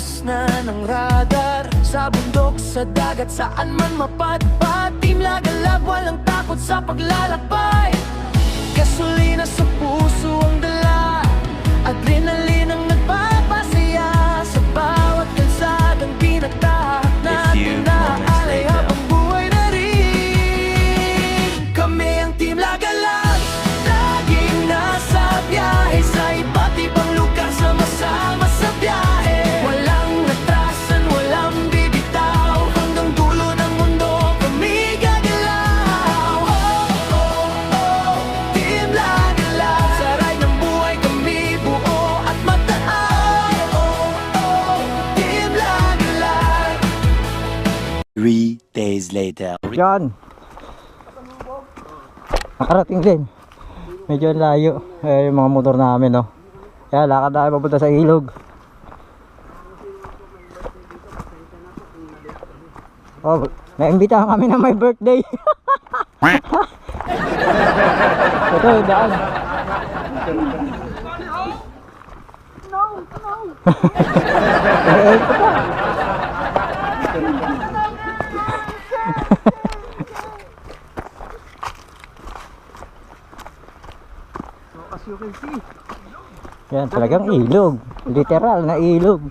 Oras na ng radar, sa bundok, sa dagat, saan man mapadpad. Team Lagalab, walang takot sa paglalakbay. Gasolina sa puso ang dala, adrenaline ang nagpapasaya. Sa bawat kalsadang pinagtahak natin na alay habang buhay na rin. Kami ang Team Lagalab, laging nasa biyahe sa iba't ibang lugar, sama-sama sa biyahe. Walang atrasan, walang bibitaw, hanggang dulo ng mundo kami gagalaw. Oh, oh, oh, Team Lagalab, sa ride ng buhay kami buo at mataaw. Oh, oh, Team Lagalab. 3 days later. Yan. Nakarating din. Medyo layo. Yung mga motor namin, no. Kaya lakad tayo papunta sa ilog. Oh, naimbitahan kami na may birthday. Ito, daan. Ito pa. As you can see, Yan, talagang ilog. Literal na ilog.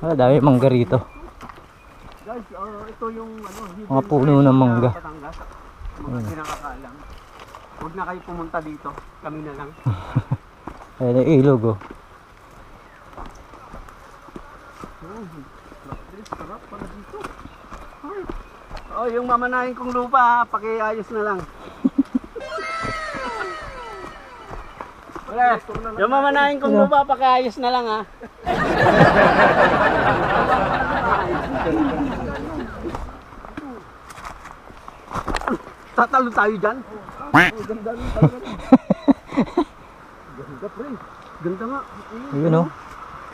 Ah, dami mangga rito. guys, ito yung Mga puno ng mangga. Batangas. Mga sinakakalang. Huwag na kayo pumunta dito, kami na lang. Ayan yung ilog, oh. Sarap pala dito. Oh, yung mamanahin kong lupa, pakiayos na lang. Wala, yung mamanahin kong lupa, pakiayos na lang ha. Tatalo tayo dyan. Ganda rin talaga. Ganda pre. Ganda nga. Ayun, oh.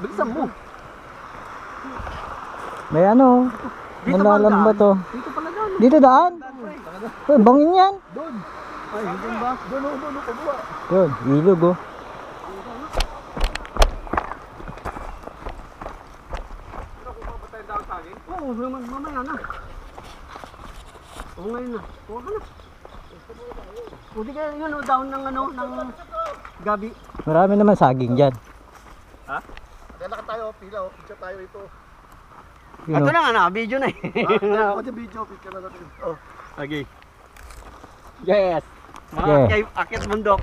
Bilisan mo. May ano, Dito malalambat, oh. Dito pala dyan. Dito daan? Uy, bangin yan. Doon. Ay, doon ba? Doon, kabuha. Yun, ilog, oh. Oo, mamaya na. Oo, ngayon na. Kuha ka na. O di kaya yun, down ng ng gabi. Marami naman saging dyan. Ha? Kaya tayo, pila, picture tayo ito. Yun, Ito oh. na nga, naka-video na eh. Pwede video, picture na natin. Oh, okay. Yes. Mga Yeah. akit bundok.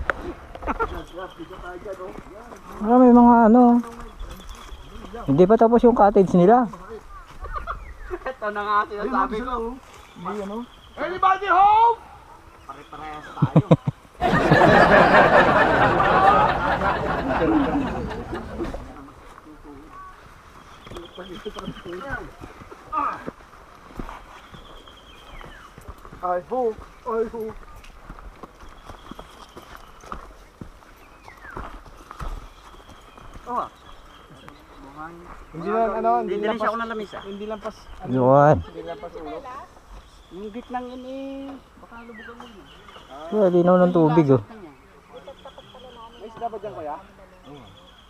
Marami mga ano. Hindi pa tapos yung cottage nila. Ito na nga sinasabi ko. Anybody home? Pare-parehas tayo. I hope, I hope. Oh. Hindi lang, ano, Hindi rin siya ako nalamis ah. hindi lang pas, Yun. hindi lang pas ulo. Yung gitnang yun eh. Baka lubugan mo yun. Yun, linaw ng tubig, oh. May isda ba dyan, kuya?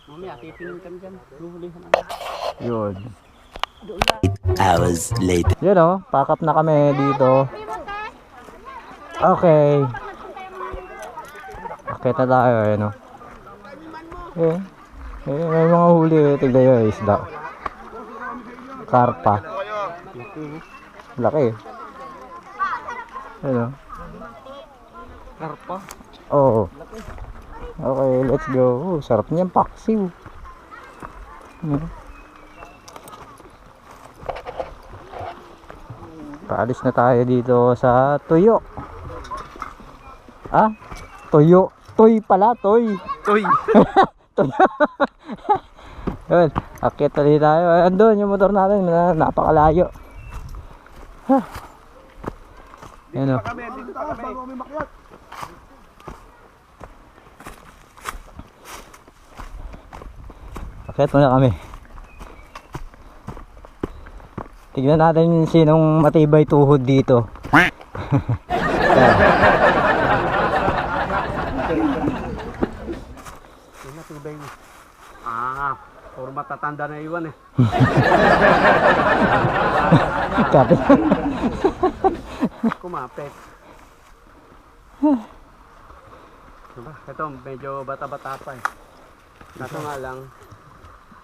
Mamaya, titingin kami dyan. Luhulihan namin. Yun. 8 hours later. Yun, oh. Pack up na kami dito. Okay. Akit na tayo, ayun, oh. Eh, may mga huli, tignan yun, isda. Karpa. Laki, eh. Ayun, oh. Karpa. Oo. Okay, let's go. Oh, sarap niyan, paksiw. Paalis na tayo dito sa Tuyo. Ah? Tuyo. Toy pala, toy. Uy. Tuyo. Yun, akit ulit tayo. Andun yung motor natin, napakalayo. Ha. Yan, oh. Dito tayo, bago kami makyat. Akit muna kami. Tignan natin sinong matibay tuhod dito. Ah. Puro matatanda na iwan eh. Kapit. Kumapit. Diba? Ito, medyo bata-bata pa eh. Kaso nga lang,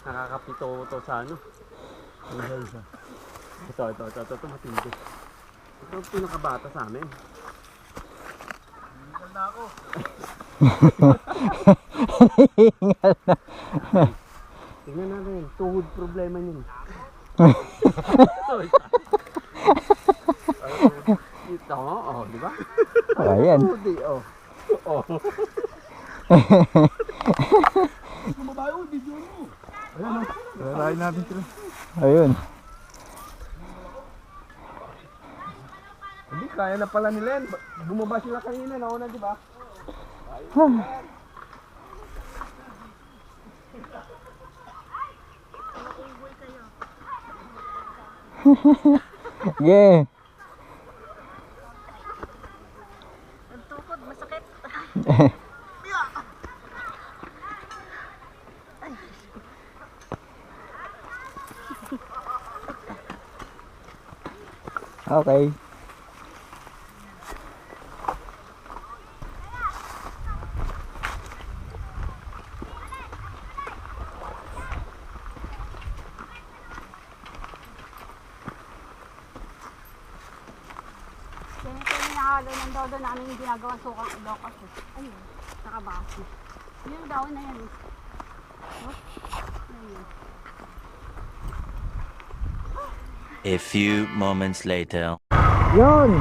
nakakapito to sa ano. Ito, matindi. Ito ang pinakabata sa amin. Hingal na ako. Hingal na. Tingnan natin, tuhod problema niyan. Ito, oh, di ba? Ayan. Tuhod eh, oh. Oh. Yung babae, oh, video mo. Ayan, oh. Lalain natin sila. Ayun. Hindi, kaya na pala nila yan. Bumaba sila kanina, nauna, di ba? Yeah. Ang tukod, masakit. Okay. Ganito yung hinahalo ng dodo namin yung ginagawang sukang idokas eh. Ayun, nakabasi. Yung daon na yan eh. Oh, ayun. A few moments later. Yun.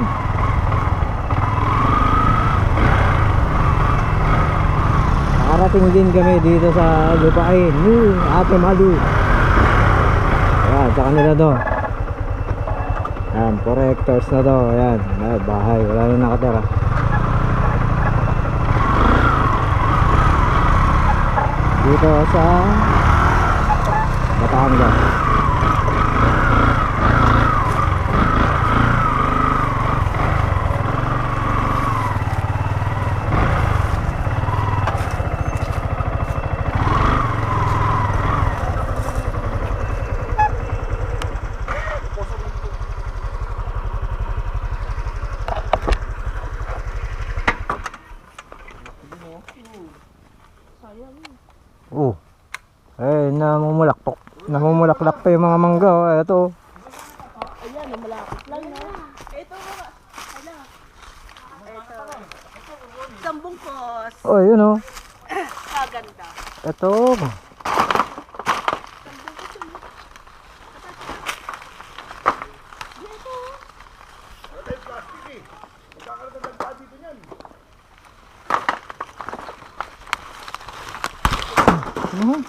Nakarating din kami dito sa lupain ni Ate Malu. Ayan, sa kanila to. Ayan, 4 hectares na to. Ayan, bahay, wala na nakatira. Dito sa Batangas. Oh. Eh, namumulaklak pa yung mga mangga. Oh. Ito. Isang bungkos. Oh, yun oh. Kaganda. Ito. Mhm.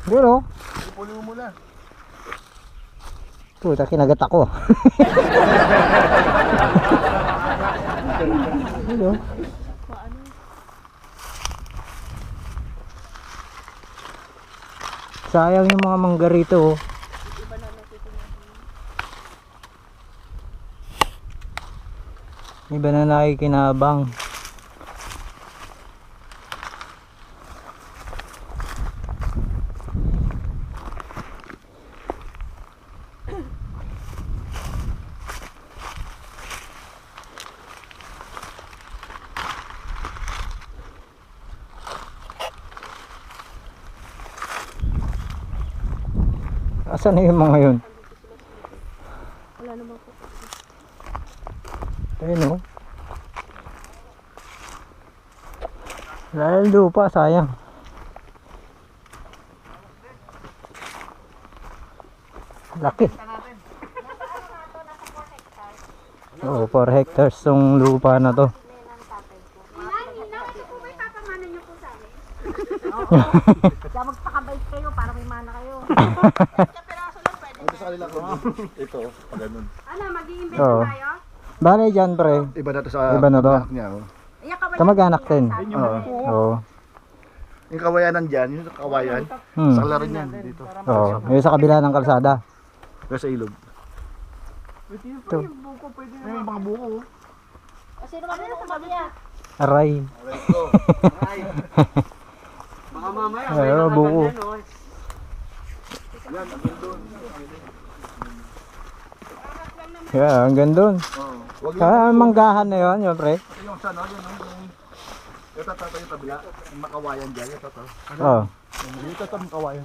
Yun oh. Ipulo mo na. Puta, kinagat ako. Yun oh. Sayang yung mga mangga rito oh. Iba na nakikinabang. Asan na yung mga yun? Wala naman po. Ayun o. Lalo lupa, sayang. Laki. Oo, 4 hectares yung lupa na to. Ito po ba ipapamana niyo po sa amin? Kaya magpakabait kayo para may mana kayo. Kapiraso lang pwede. Ito sa kanila ko. Ito, pag ganun. Ano, mag-i-invent Oo. tayo? Bale dyan pre. Iba na to sa Iba na to. anak niya. Oh. Iyak ka ba Kamag-anak din. Oo. Oo. Yung kawayanan dyan, yung kawayan. Sa laro niyan dito. Oo. Yung sa kabila ng kalsada. Pero sa ilog. Ito. May mga buko. O sino marunong umakyat? Aray. Baka mamaya Ay, buko. Yeah, hanggang doon. Wag Ah, manggahan na yun, yun pre. yung sa ano, yun, yung tatato yung tabla, yung makawayan dyan, yung tatato. Oo. Yung tatato yung makawayan.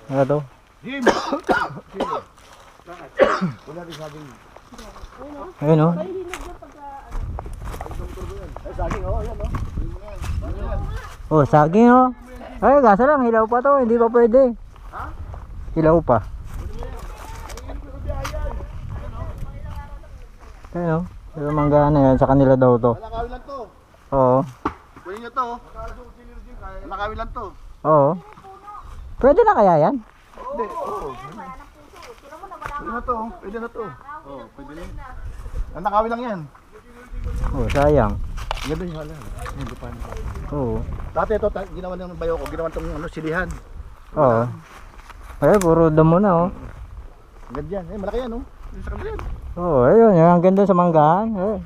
Ano to? Jim! Wala rin saging. Ayun oh. Ay, saging, oh, yan, oh. Oh, saging oh. Ay, gasa lang, hilaw pa to, hindi pa pwede. Hilaw pa. Ayun oh. Yung manggahan na yan, sa kanila daw to. Nakawin lang to. Oo. Kunin nyo to. Nakawin lang to. Oo. Pwede na kaya yan? Hindi, oo. Pwede na to, pwede na to. Oo, pwede na yun. Ang nakawin lang yan. Oh, sayang. Ganda yung hala. Yung lupan. Oo. Dati ito, ginawa ng bayo ko, ginawa itong ano, silihan. Oo. Ay, puro damo na oh. Ganda yan, eh, malaki yan, oh. Yung sa kanila yan. Oo, ayun, yung hanggang doon sa manggahan. Eh.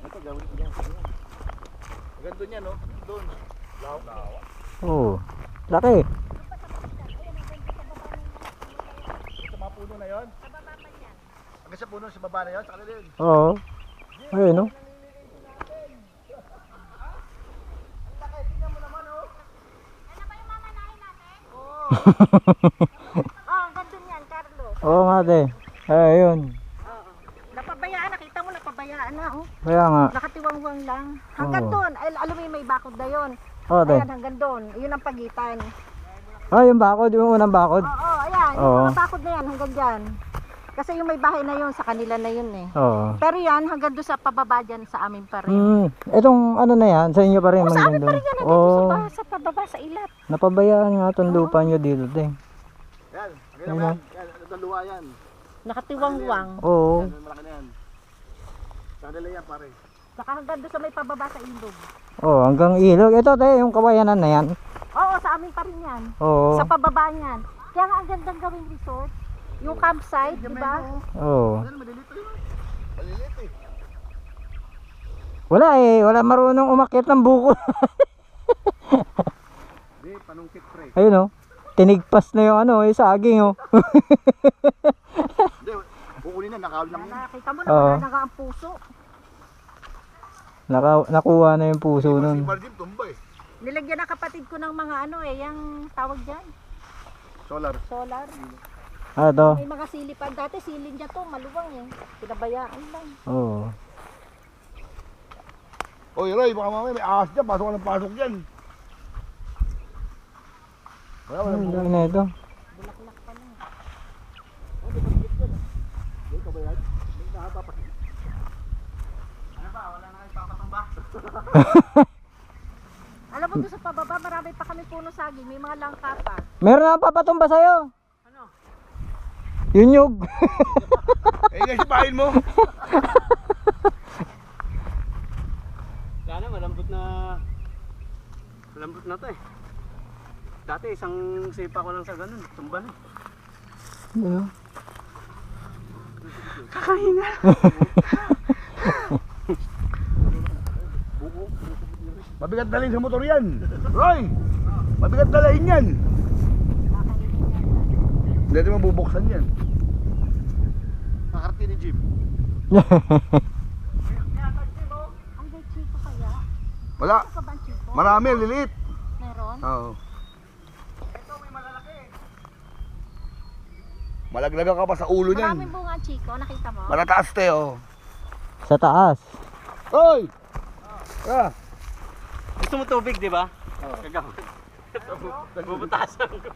Ito, gawin ko yan. Ganda doon yan, oh. Doon. Oo. Laki. Sa mga puno na yun. Hanggang sa puno, sa baba na yun, sa kanila yun. Oo. Ayun oh. Oh, ang ganda niyan, Carlos. Oo nga te. Ayun. Oo. Napabayaan, nakita mo napabayaan na, oh. Kaya nga. Nakatiwangwang lang. Hanggang Oo. doon, ay, alam mo yung may bakod na yun. Oo te. Ayan, hanggang doon. Yun ang pagitan. Ah, yung bakod, yung unang bakod. Oo, ayan. Oo. Yung mga bakod na yan, hanggang dyan. Kasi yung may bahay na yun, sa kanila na yun eh. Oo. Pero yan, hanggang doon sa pababa dyan, sa amin pa rin. Itong ano na yan, sa inyo pa rin. Oo, sa amin hanggang pa rin doon. yan, hanggang doon Oo. sa pababa, sa ilat. Napabayaan nga itong lupa nyo dito te. Yan, ganyan yan. Yan, ito luwa yan. Nakatiwangwang. Oo. Yan, malaki na yan. Sa kanila yan, pare. Saka hanggang doon sa may pababa sa ilog. Oo, hanggang ilog. Ito te, yung kawayanan na yan. Oo, sa amin pa rin yan. Oo. Sa pababa niyan. Kaya nga ang gandang gawing resort. Yung campsite, di ba? Oo. Yan, maliliit pa yun. Maliliit eh. Wala eh, wala marunong umakyat ng buko. Hindi, panungkit pre. Ayun oh. Tinigpas na yung ano, yung saging oh. Hindi, kukunin na, nakawin lang yan. Nakita mo na Oo. wala na nga ang puso. Nakuha na yung puso Si nun. Barjim, tumba eh. Nilagyan ng kapatid ko ng mga ano eh, yung tawag dyan, Solar. solar. Ah, to. May mga silipan. Dati silin niya to, maluwang eh. Pinabayaan lang. Oo. Oy, Roy, baka mamaya may ahas dyan. Pasok ka ng pasok dyan. Wala, wala. Ang dami na ito. Bulaklak pa lang. Hindi ka ba yan? Hindi na papasin. Ano ba? Wala na kayo papatumba? Alam mo doon sa pababa, marami pa kami puno saging. May mga langka pa. Meron na papatumba sa'yo. Ano? Yung nyug. Eh, nga sipahin mo. Sana malambot na to eh. Dati isang sipa ko lang sa ganun, tumba na. Ano? Mabigat dalhin sa motor yan. Roy! Mabigat dalhin yan. Hindi natin mabubuksan yan. Kakarti ni Jeep. Ang may chico kaya? Wala. Ano ka ba ang chico? Marami, lilit. Meron? Oo. Malaglaga ka pa sa ulo niyan. Maraming bunga ang chico, nakita mo? Malataas te, oh. Sa taas. Hoy! Ah! Gusto mo tubig, di ba? Oo. Gagamit. Bubutasan ko.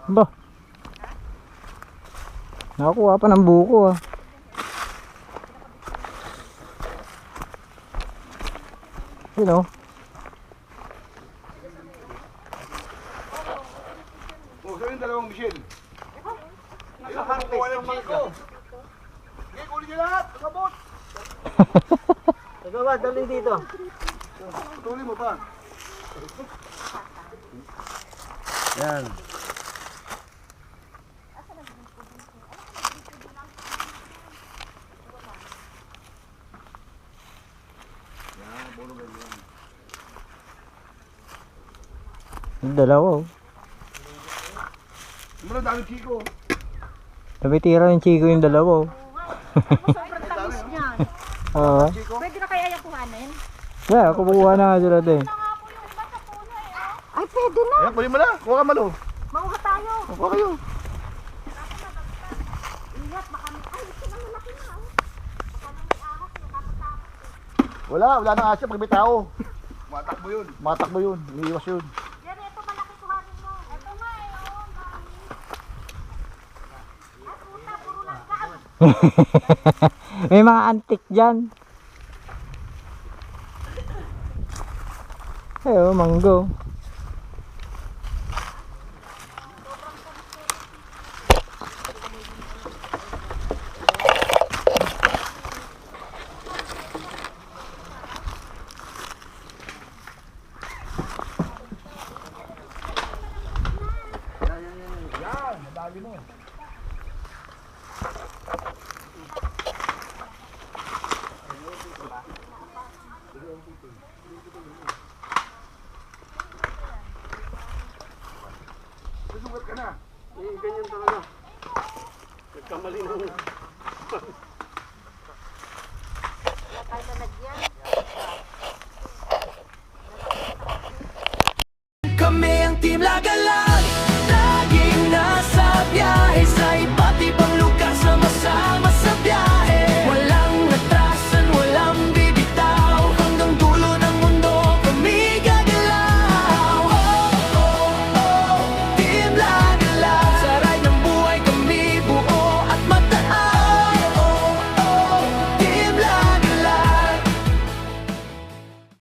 Ba? Nakakuha pa ng buko ah. You know. Oh, saan yung dalawang Michelle? Ayun, kukuha ng Chico. Sige, kunin niyo lahat. Sabot. Tagawa, dali dito. Tuloy mo pa. Yan. Yung dalawa oh. Ano daming chiko. Nabitira yung chiko yung dalawa oh. Sobrang tamis niyan. Oo. Pwede na kaya yung kuhanin? Yeah, kukuha na nga sila din. Ay, pwede na. Ayan, kunin mo na. Kuha ka malo. Mauha tayo. Kuha kayo. Ingat, baka may... Ay, ito na malaki na. Oh. Baka na may ahas. Nakakatakot. Wala nang asya pag may tao. Matakbo yun. Matakbo yun. Iniiwas yun. Yan, ito malaki kuhanin mo. Ito nga eh. Oh, dami. Ay, puta, puro langgaan. May mga antik dyan. Eh, oh, manggo.